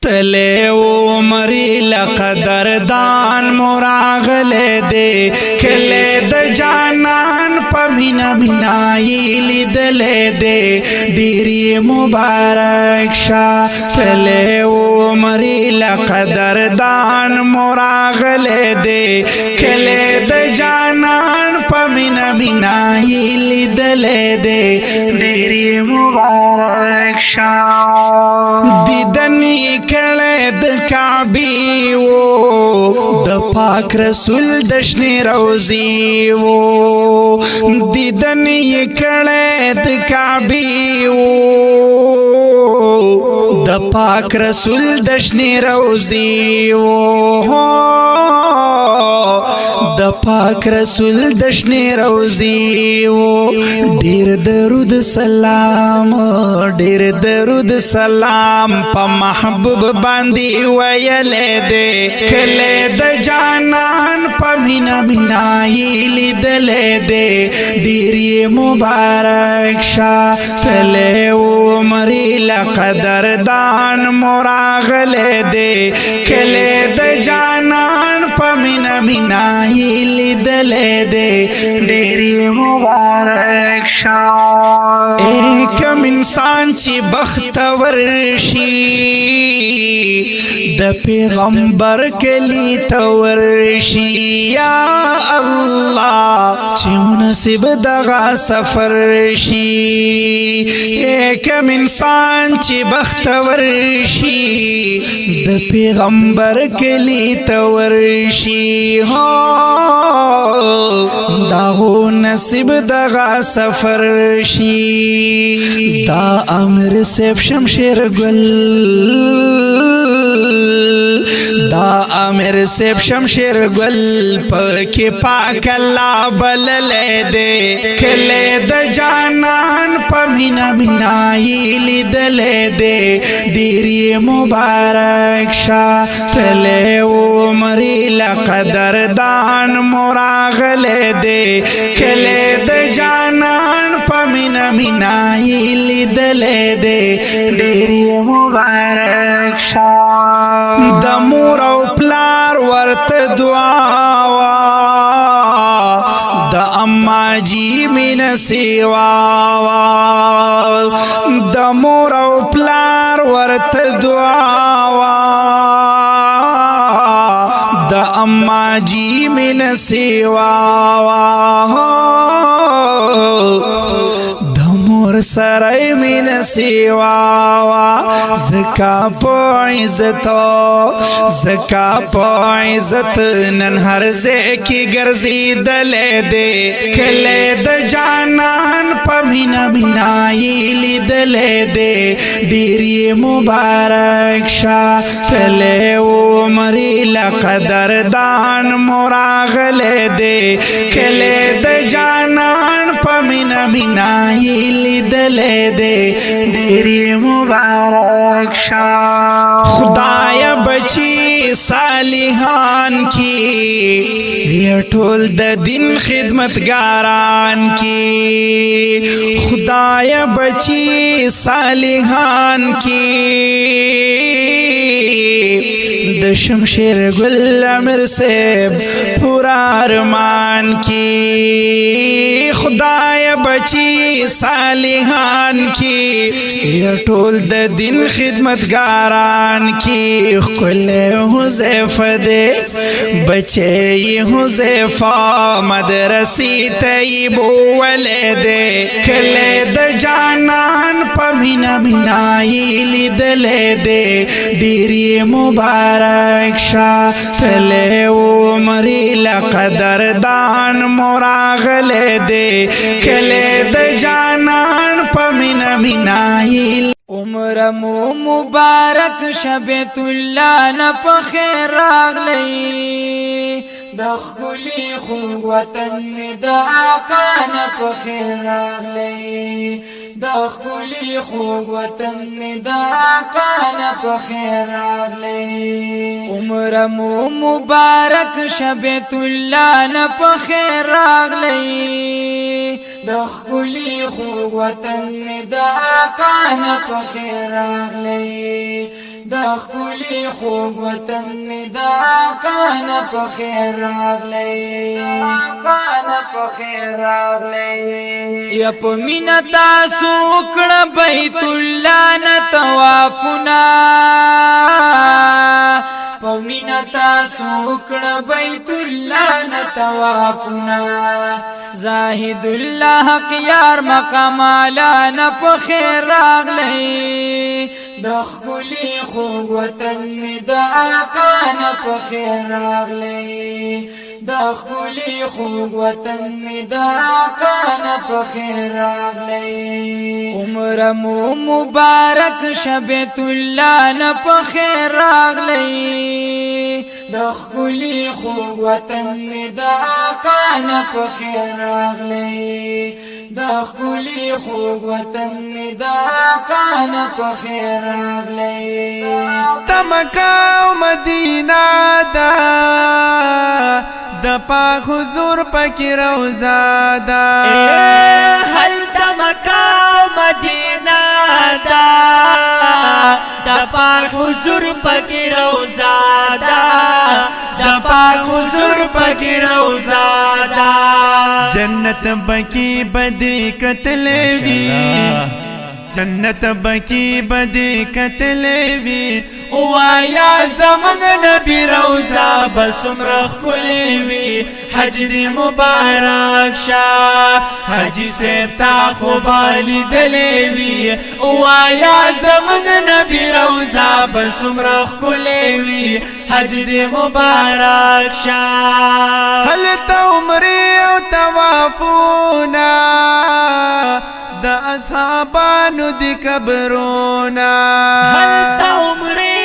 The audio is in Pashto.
تلے عمری لقدردان مراغلے دے کھلے د جانان پمینا بنائی لیدلے دے ڈیری مبارک شاہ تلے عمری لقدردان مراغلے دے کھلے د جانان پمینا بنائی لیدلے دے ڈیری مبارک شاہ دیدنی کړه د کعبه و د پاک رسول د شنه روزي و دیدن یې کړه د کعبه و د پاک رسول د شنه روزي و د پاک رسول د شنه روزي و ډیر درود سلام ډیر درود سلام په محبوب باندې ویلې دې کله د جانان په مینا بنائی لیدلې دې ډیر مبارک شاه تله عمر لقدردان مراغلې دې کله د جانان په مینا بنائی لیدلې دې ډیر مبارک شاه ایکم انسان چې بختور شي د پیغمبر کلی تورشی یا الله چې مناسب دغه سفر شي کم انسان چې بختور شي د پیغمبر کلی تورشی هو داغو نصیب دغه سفر شي دا امر سیف شمشیر گل دا امر سیب شمشیر گل پاکی پاک اللہ بللے دے کلے دا جانان پا مینا بنائی لیدلے دے ڈیری مبارک شاہ تلے عمری لقدردان مراغلے دے کلے دا جانان پا مینا بنائی لیدلے دے ڈیری مبارک شاہ د مور او پلار ورته دعا وا د اما جی من سیوا د مور او پلار ورته دعا وا د اما جی من سیوا سرائی من سیوا زکا پو عزت نن ہر زے کی گرزی دلے دے کلے د جانان پا مینا بنائی لی دلے دے ڈیری مبارک شاہ تلے عمری لقدردان مراغلے دے کلے د جانان پا مینا بنائی لی دلے دے ڈیری مبارک شاہ خدای بچی صالحان کی یہ ٹول د دن خدمتگاران کی خدای بچی صالحان کی د شمشیر گل امر سے پورا ارمان کی خدای بچی صالحان کی یہ ټول د دین خدمتگاران کی کل حذیفہ دے بچے حذیفہ مدرسی طیب ولدے کلے د جانان پا مینا بنائی لیدلے دے ڈیری مبارک شاہ تلے عمری لقدردان مراغلے دے کلے د جانان پا مینا بنائی عمرمو مبارک شبیت اللہ نپا خیر راغلی دخلی خوب وطن می دا آقا نپا خیر راغلی دخلی خوب وطن می دا آقا نپا خیر راغلی عمرمو مبارک شبیت اللہ نپا خیر راغلی دخلی خوب وطن می دا آقا نپا خیر راغلی د ښکلي خوږ وطن مې د آقا نه په خیر راغلی یا په مینه تاسو کړه بیت الله نه طوافونه په مینه تاسو کړه بیت الله نه طوافونه زاهد الله حق یار مقام اعلی نه په خیر راغلی د ښکلي خوږ وطن مې د آقا نه په خیر راغلی د ښکلي خوږ وطن مې د آقا نه په خیر راغلی عمر مو مبارک شه بیت الله نه په خیر راغلی د ښکلي خوږ وطن مې د آقا نه په خیر راغلی د ښکلي خوږ وطن مې د آقا نه په خیر راغلی د مکه او مدینه ده د پاک حضور پکې روضه ده هلته مکه او مدینه ده د پاک حضور پکې روضه ده د پاک حضور پکې روضه ده جنت بکی بدی کتلې وی جنت بکی بدی کتلې وی وایا زمن نبی روضه بسمره ښکلې وي حج دې مبارک شه حاجي صاحب تا خو به لیدلې وي وایا زمن نبی روضه بسمره ښکلې وي حج دې مبارک شه هلته عمرې او طوافونه د اصحابانو د قبرونه هلته عمرې